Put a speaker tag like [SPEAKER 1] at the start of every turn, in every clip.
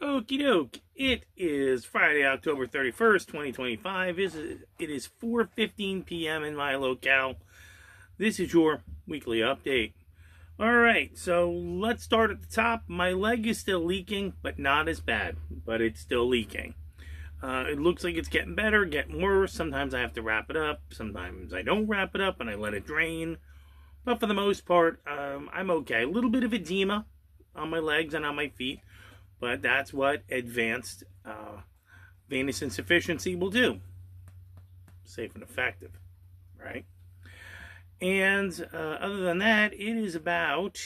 [SPEAKER 1] Okie doke. It is Friday, October 31st, 2025. It is 4:15 p.m. in my locale. This is your weekly update. Alright, so let's start at the top. My leg is still leaking, but not as bad. But it's still leaking. It looks like it's getting better, getting worse. Sometimes I have to wrap it up. Sometimes I don't wrap it up and I let it drain. But for the most part, I'm okay. A little bit of edema on my legs and on my feet. But that's what advanced venous insufficiency will do. Safe and effective, right? And other than that, it is about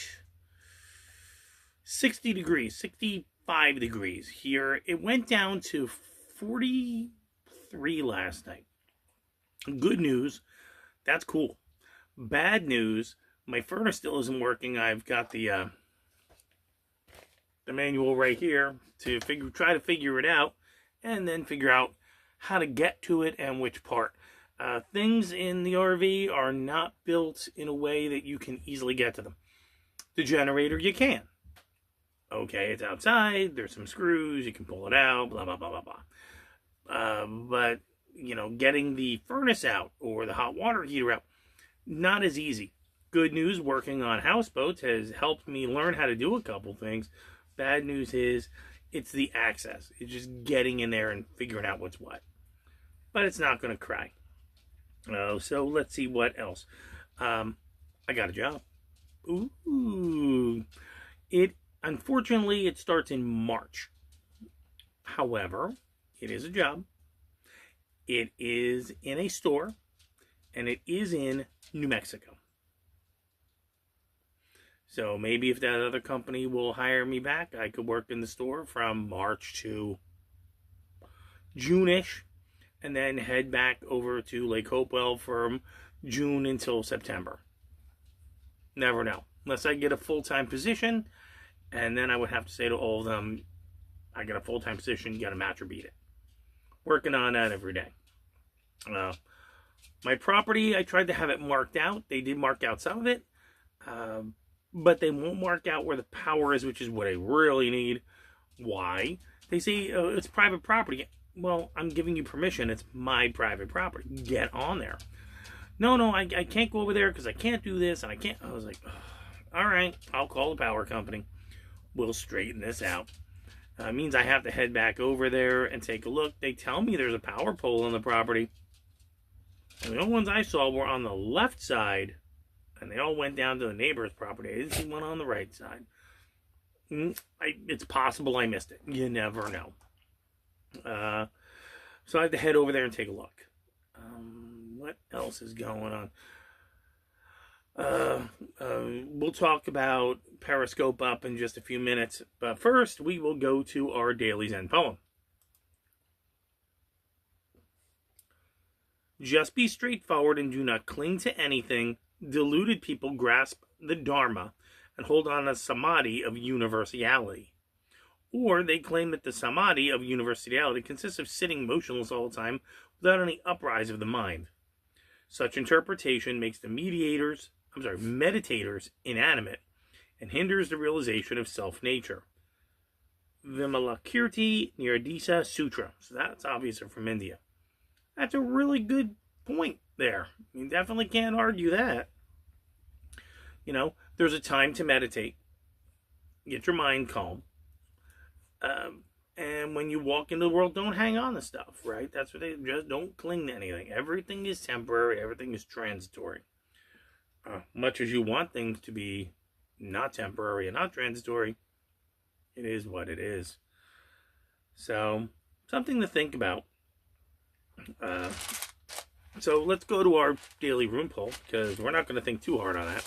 [SPEAKER 1] 60 degrees, 65 degrees here. It went down to 43 last night. Good news, that's cool. Bad news, my furnace still isn't working. I've got the manual right here to try to figure it out, and then figure out how to get to it and which part. Things in the RV are not built in a way that you can easily get to them. The generator, you can. Okay, it's outside, there's some screws, you can pull it out, blah, blah, blah, blah, blah. But, you know, getting the furnace out or the hot water heater out, not as easy. Good news, working on houseboats has helped me learn how to do a couple things. Bad news is, it's the access. It's just getting in there and figuring out what's what. But it's not going to cry. So let's see what else. I got a job. Ooh. Unfortunately, it starts in March. However, it is a job. It is in a store. And it is in New Mexico. So maybe if that other company will hire me back, I could work in the store from March to June-ish, and then head back over to Lake Hopewell from June until September. Never know. Unless I get a full-time position, and then I would have to say to all of them, I got a full-time position, you got to match or beat it. Working on that every day. My property, I tried to have it marked out. They did mark out some of it. But they won't mark out where the power is, which is what I really need. Why? They say it's private property. Well, I'm giving you permission. It's my private property. Get on there. No, I can't go over there because I can't do this, and I can't. I was like, all right, I'll call the power company. We'll straighten this out. Means I have to head back over there and take a look. They tell me there's a power pole on the property. And the only ones I saw were on the left side. And they all went down to the neighbor's property. I didn't see one on the right side. It's possible I missed it. You never know. So I have to head over there and take a look. What else is going on? We'll talk about Periscope up in just a few minutes. But first, we will go to our daily Zen poem. Just be straightforward and do not cling to anything. Deluded people grasp the Dharma and hold on to samadhi of universality. Or they claim that the samadhi of universality consists of sitting motionless all the time without any uprise of the mind. Such interpretation makes the meditators inanimate and hinders the realization of self-nature. Vimalakirti Nirdesa Sutra. So that's obviously from India. That's a really good point there. You definitely can't argue that. You know, there's a time to meditate. Get your mind calm. And when you walk into the world, don't hang on to stuff, right? That's what they just don't cling to anything. Everything is temporary. Everything is transitory. Much as you want things to be not temporary and not transitory, it is what it is. So, something to think about. So let's go to our daily room poll, because we're not going to think too hard on that.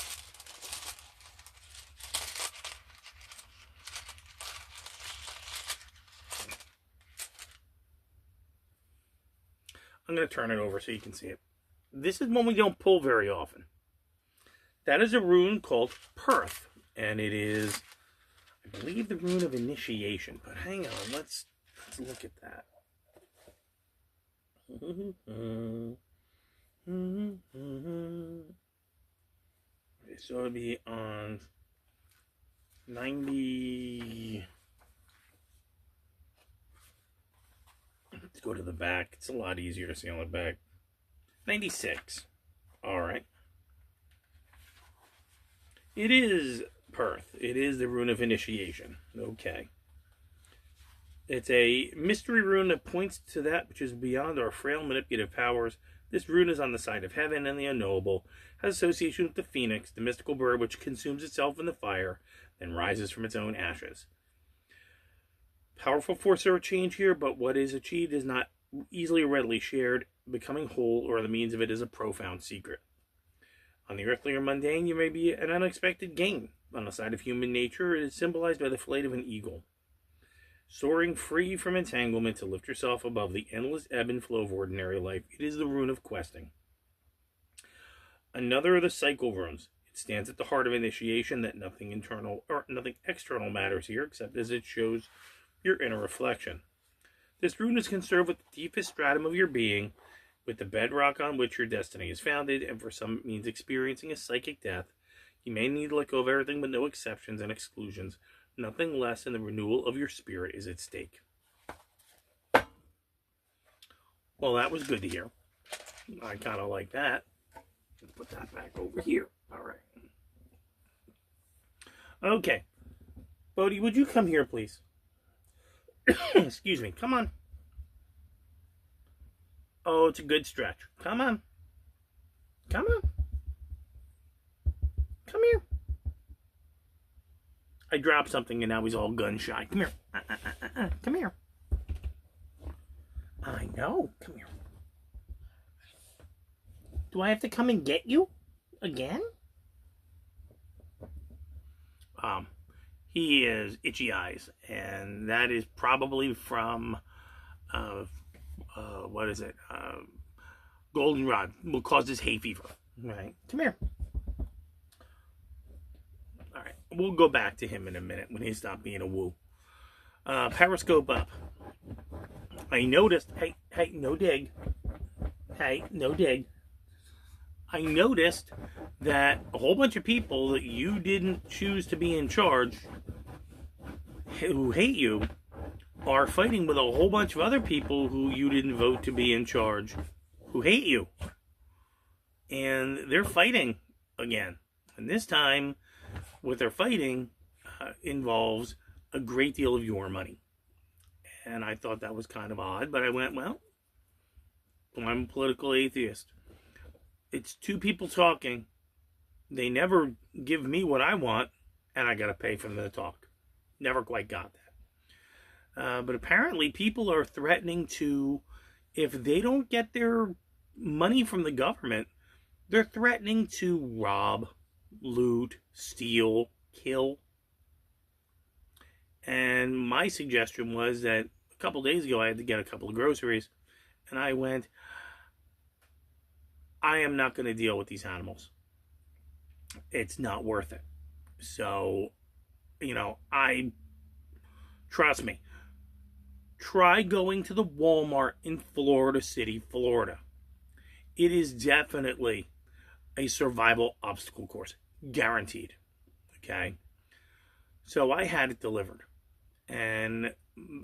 [SPEAKER 1] I'm going to turn it over so you can see it. This is one we don't pull very often. That is a rune called Perth, and it is, I believe, the rune of initiation. But hang on, let's look at that. So it would be on 90. Let's go to the back. It's a lot easier to see on the back. 96. All right. It is Perth. It is the rune of initiation. Okay. It's a mystery rune that points to that which is beyond our frail manipulative powers. This rune is on the side of heaven and the unknowable, has association with the phoenix, the mystical bird which consumes itself in the fire, then rises from its own ashes. Powerful force or change here, but what is achieved is not easily or readily shared. Becoming whole or the means of it is a profound secret. On the earthly or mundane, you may be an unexpected gain. On the side of human nature, it is symbolized by the flight of an eagle. Soaring free from entanglement to lift yourself above the endless ebb and flow of ordinary life, it is the rune of questing. Another of the cycle runes. It stands at the heart of initiation, that nothing internal or nothing external matters here, except as it shows your inner reflection. This rune is concerned with the deepest stratum of your being, with the bedrock on which your destiny is founded, and for some it means experiencing a psychic death. You may need to let go of everything with no exceptions and exclusions. Nothing less than the renewal of your spirit is at stake. Well, that was good to hear. I kind of like that. Let's put that back over here. All right. Okay. Bodhi, would you come here, please? Excuse me. Come on. Oh, it's a good stretch. Come on. Come on. Come here. I dropped something and now he's all gun shy. Come here. Come here. I know. Come here. Do I have to come and get you? Again? He is itchy eyes. And that is probably from, what is it? Goldenrod will cause this hay fever. Right. Come here. All right. We'll go back to him in a minute when he stopped being a woo. Periscope up. I noticed. Hey, no dig. Hey, no dig. I noticed that a whole bunch of people that you didn't choose to be in charge, who hate you, are fighting with a whole bunch of other people who you didn't vote to be in charge, who hate you. And they're fighting again. And this time, what they're fighting involves a great deal of your money. And I thought that was kind of odd, but I went, well, I'm a political atheist. It's two people talking. They never give me what I want, and I got to pay for them to talk. Never quite got that. But apparently people are threatening to, if they don't get their money from the government, they're threatening to rob, loot, steal, kill. And my suggestion was that a couple days ago I had to get a couple of groceries, and I went, I am not going to deal with these animals. It's not worth it. So, trust me. Try going to the Walmart in Florida City, Florida. It is definitely a survival obstacle course. Guaranteed. Okay? So I had it delivered. And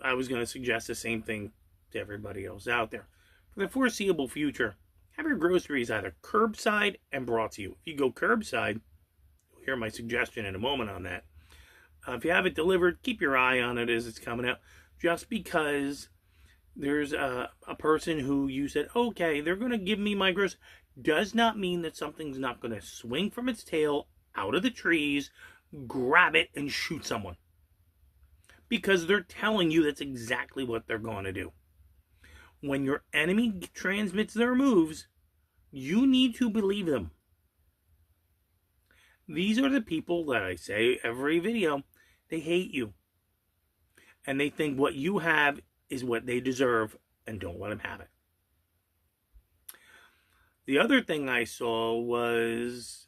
[SPEAKER 1] I was going to suggest the same thing to everybody else out there. For the foreseeable future, have your groceries either curbside and brought to you. If you go curbside, you'll hear my suggestion in a moment on that. If you have it delivered, keep your eye on it as it's coming out. Just because there's a person who you said, okay, they're going to give me my groceries, does not mean that something's not going to swing from its tail out of the trees, grab it, and shoot someone. Because they're telling you that's exactly what they're going to do. When your enemy transmits their moves, you need to believe them. These are the people that I say every video, they hate you. And they think what you have is what they deserve, and don't let them have it. The other thing I saw was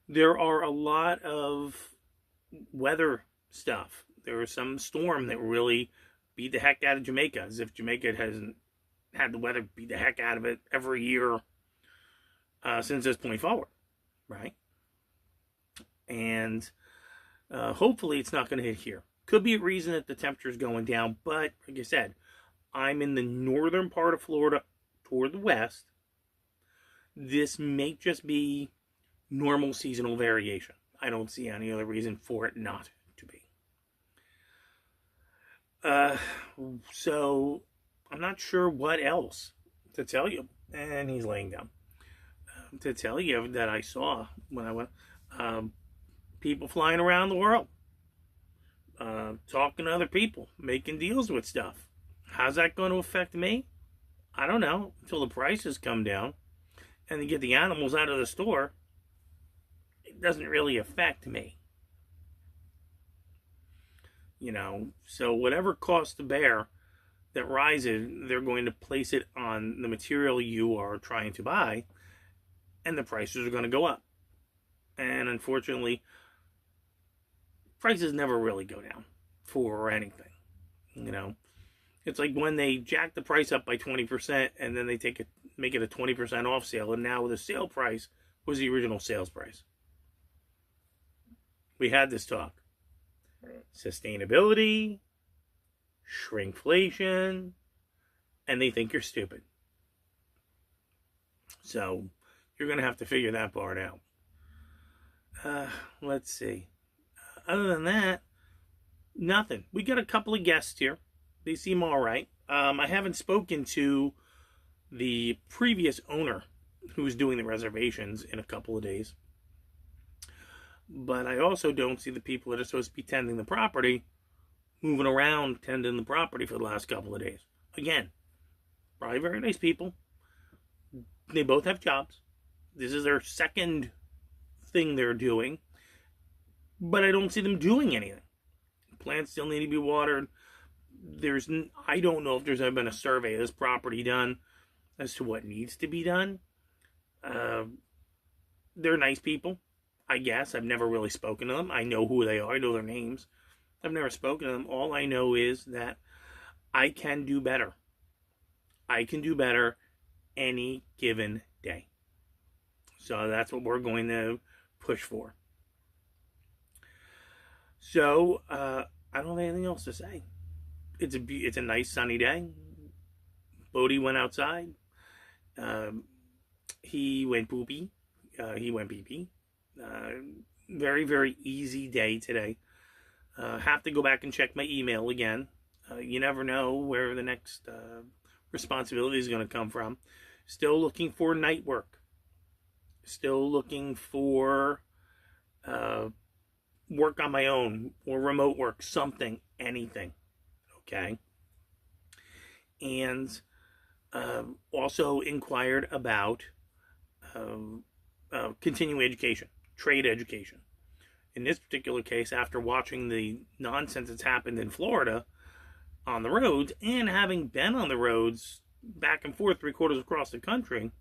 [SPEAKER 1] there are a lot of weather stuff. There was some storm that really beat the heck out of Jamaica, as if Jamaica hasn't had the weather beat the heck out of it every year since this point forward, right? And hopefully it's not going to hit here. Could be a reason that the temperature is going down, but like I said, I'm in the northern part of Florida toward the west. This may just be normal seasonal variation. I don't see any other reason for it not to be. So I'm not sure what else to tell you. And he's laying down. To tell you that I saw when I went, people flying around the world, talking to other people, making deals with stuff. How's that going to affect me? I don't know, until the prices come down and they get the animals out of the store. It doesn't really affect me. So whatever cost to bear that rises, they're going to place it on the material you are trying to buy, and the prices are going to go up. And unfortunately, prices never really go down for anything. It's like when they jack the price up by 20% and then they make it a 20% off sale, and now the sale price was the original sales price. We had this talk. Sustainability, shrinkflation, and they think you're stupid. So you're going to have to figure that part out. Let's see. Other than that, nothing. We got a couple of guests here. They seem all right. I haven't spoken to the previous owner who's doing the reservations in a couple of days. But I also don't see the people that are supposed to be tending the property moving around tending the property for the last couple of days. Again, probably very nice people. They both have jobs. This is their second thing they're doing. But I don't see them doing anything. Plants still need to be watered. I don't know if there's ever been a survey of this property done as to what needs to be done. They're nice people, I guess. I've never really spoken to them. I know who they are. I know their names. I've never spoken to them. All I know is that I can do better. I can do better any given day. So that's what we're going to push for. So, I don't have anything else to say. It's a nice sunny day. Bodie went outside. He went poopy. He went pee-pee. Very, very easy day today. Have to go back and check my email again. You never know where the next responsibility is going to come from. Still looking for night work. Still looking for work on my own or remote work, something, anything. Okay. And also inquired about continuing education, trade education. In this particular case, after watching the nonsense that's happened in Florida on the roads and having been on the roads back and forth 3/4 across the country,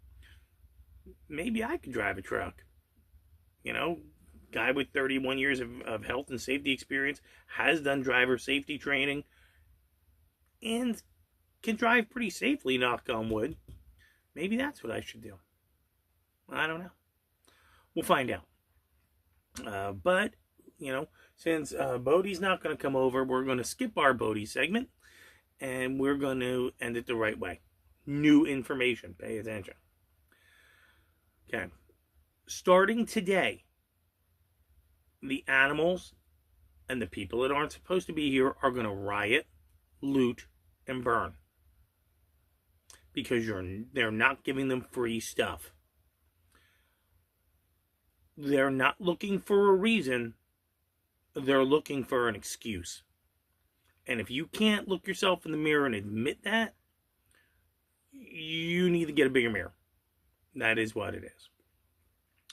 [SPEAKER 1] maybe I could drive a truck. Guy with 31 years of health and safety experience, has done driver safety training, and can drive pretty safely, knock on wood. Maybe that's what I should do. I don't know. We'll find out. But, since Bodie's not going to come over, we're going to skip our Bodie segment, and we're going to end it the right way. New information. Pay attention. Okay. Starting today, the animals and the people that aren't supposed to be here are going to riot, loot, and burn. Because they're not giving them free stuff. They're not looking for a reason. They're looking for an excuse. And if you can't look yourself in the mirror and admit that, you need to get a bigger mirror. That is what it is.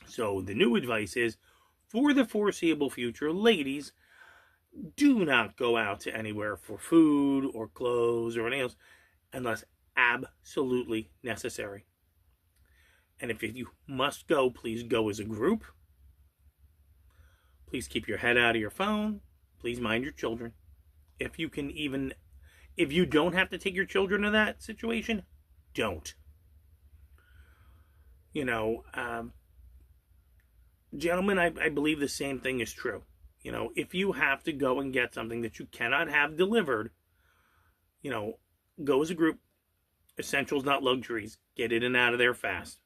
[SPEAKER 1] So the new advice is, for the foreseeable future, ladies, do not go out to anywhere for food or clothes or anything else unless absolutely necessary. And if you must go, please go as a group. Please keep your head out of your phone. Please mind your children. If you don't have to take your children to that situation, don't. Gentlemen, I believe the same thing is true. If you have to go and get something that you cannot have delivered, go as a group. Essentials, not luxuries. Get in and out of there fast.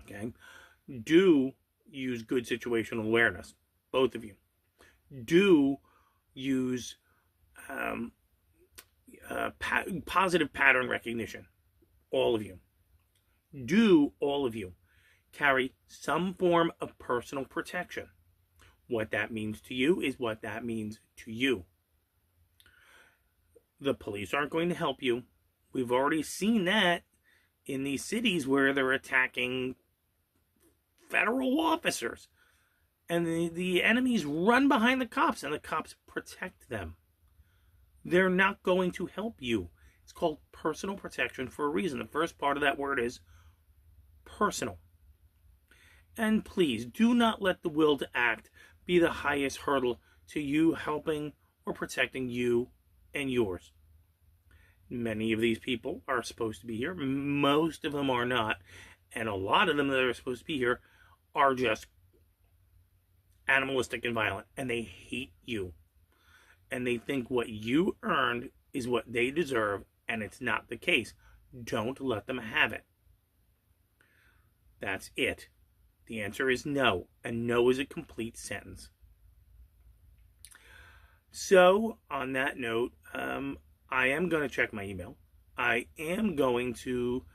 [SPEAKER 1] Okay? Do use good situational awareness. Both of you. Do use positive pattern recognition. All of you. Do, all of you, carry some form of personal protection. What that means to you is what that means to you. The police aren't going to help you. We've already seen that in these cities where they're attacking federal officers. And the enemies run behind the cops, and the cops protect them. They're not going to help you. It's called personal protection for a reason. The first part of that word is personal. And please, do not let the will to act be the highest hurdle to you helping or protecting you and yours. Many of these people are supposed to be here. Most of them are not. And a lot of them that are supposed to be here are just animalistic and violent. And they hate you. And they think what you earned is what they deserve. And it's not the case. Don't let them have it. That's it. The answer is no. And no is a complete sentence. So, on that note, I am going to check my email. I am going to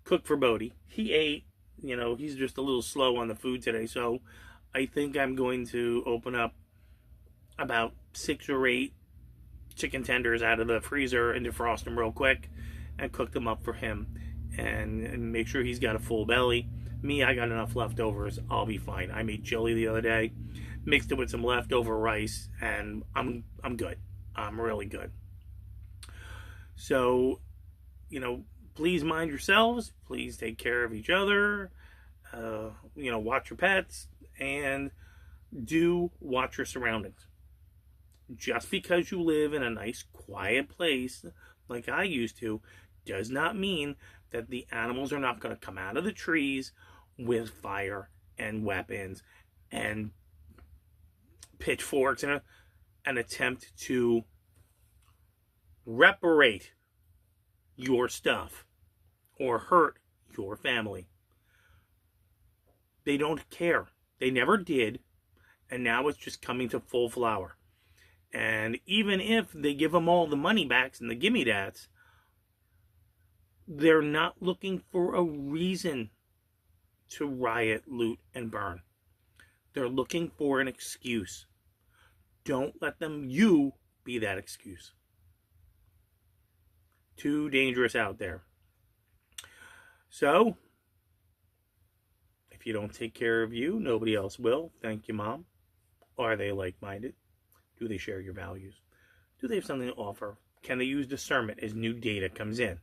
[SPEAKER 1] cook for Bodie. He ate, he's just a little slow on the food today. So, I think I'm going to open up about 6 or 8 chicken tenders out of the freezer and defrost them real quick and cook them up for him and make sure he's got a full belly. Me, I got enough leftovers. I'll be fine. I made chili the other day, mixed it with some leftover rice, and I'm good. I'm really good. So, please mind yourselves. Please take care of each other. Watch your pets, and do watch your surroundings. Just because you live in a nice, quiet place like I used to, does not mean that the animals are not going to come out of the trees with fire and weapons and pitchforks and an attempt to reparate your stuff or hurt your family. They don't care. They never did, and now it's just coming to full flower. And even if they give them all the money backs and the gimme dats, they're not looking for a reason to riot, loot, and burn. They're looking for an excuse. Don't let you be that excuse. Too dangerous out there. So, if you don't take care of you, nobody else will. Thank you, Mom. Are they like-minded? Do they share your values? Do they have something to offer? Can they use discernment as new data comes in?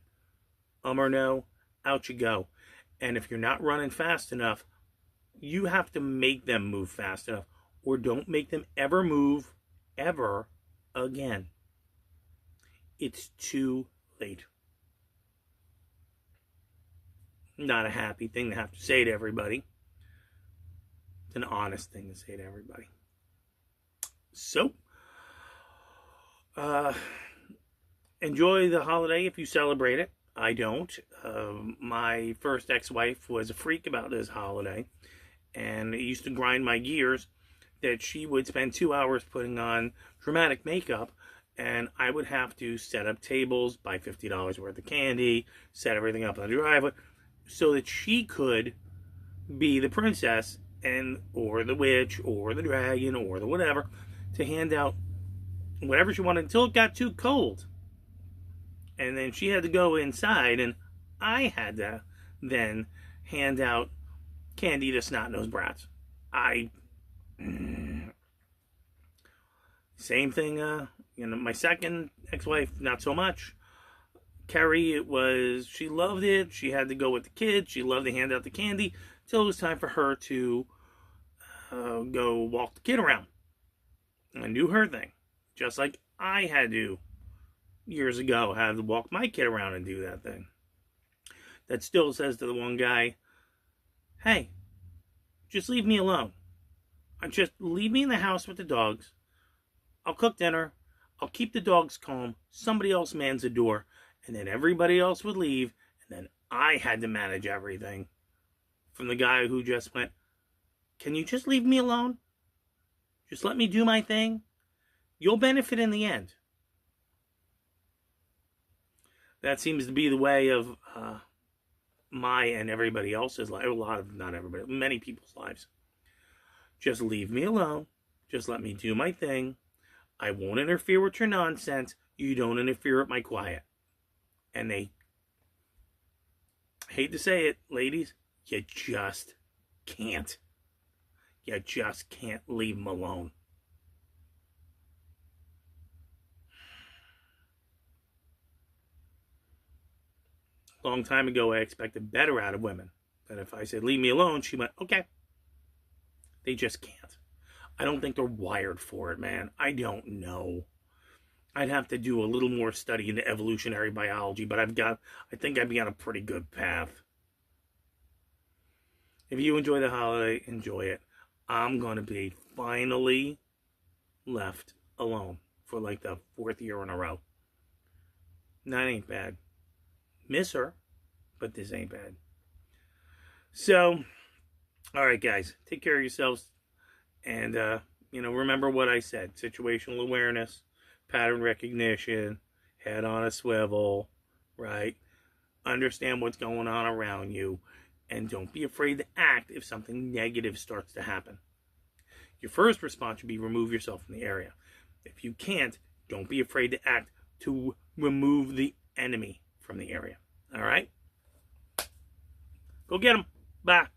[SPEAKER 1] Or no, out you go. And if you're not running fast enough, you have to make them move fast enough, or don't make them ever move ever again. It's too late. Not a happy thing to have to say to everybody. It's an honest thing to say to everybody. So, enjoy the holiday if you celebrate it. I don't. My first ex-wife was a freak about this holiday, and it used to grind my gears that she would spend 2 hours putting on dramatic makeup, and I would have to set up tables, buy $50 worth of candy, set everything up on the driveway, so that she could be the princess or the witch or the dragon or the whatever, to hand out whatever she wanted until it got too cold. And then she had to go inside, and I had to then hand out candy to snot-nosed brats. Same thing, my second ex-wife, not so much. Carrie, she loved it. She had to go with the kids. She loved to hand out the candy till it was time for her to go walk the kid around and do her thing. Just like I had to years ago, had to walk my kid around and do that thing. That still says to the one guy, hey, just leave me alone. Just leave me in the house with the dogs. I'll cook dinner. I'll keep the dogs calm. Somebody else mans the door. And then everybody else would leave. And then I had to manage everything. From the guy who just went, can you just leave me alone? Just let me do my thing. You'll benefit in the end. That seems to be the way of my and everybody else's life. Not everybody, many people's lives. Just leave me alone. Just let me do my thing. I won't interfere with your nonsense. You don't interfere with my quiet. And they, hate to say it, ladies, you just can't. You just can't leave them alone. A long time ago, I expected better out of women. But if I said, leave me alone, she went, okay. They just can't. I don't think they're wired for it, man. I don't know. I'd have to do a little more study into evolutionary biology, but I think I'd be on a pretty good path. If you enjoy the holiday, enjoy it. I'm going to be finally left alone for like the 4th year in a row. That ain't bad. Miss her, but this ain't bad. So, all right, guys, take care of yourselves. And, remember what I said. Situational awareness, pattern recognition, head on a swivel, right? Understand what's going on around you. And don't be afraid to act if something negative starts to happen. Your first response should be remove yourself from the area. If you can't, don't be afraid to act to remove the enemy from the area. All right? Go get them. Bye.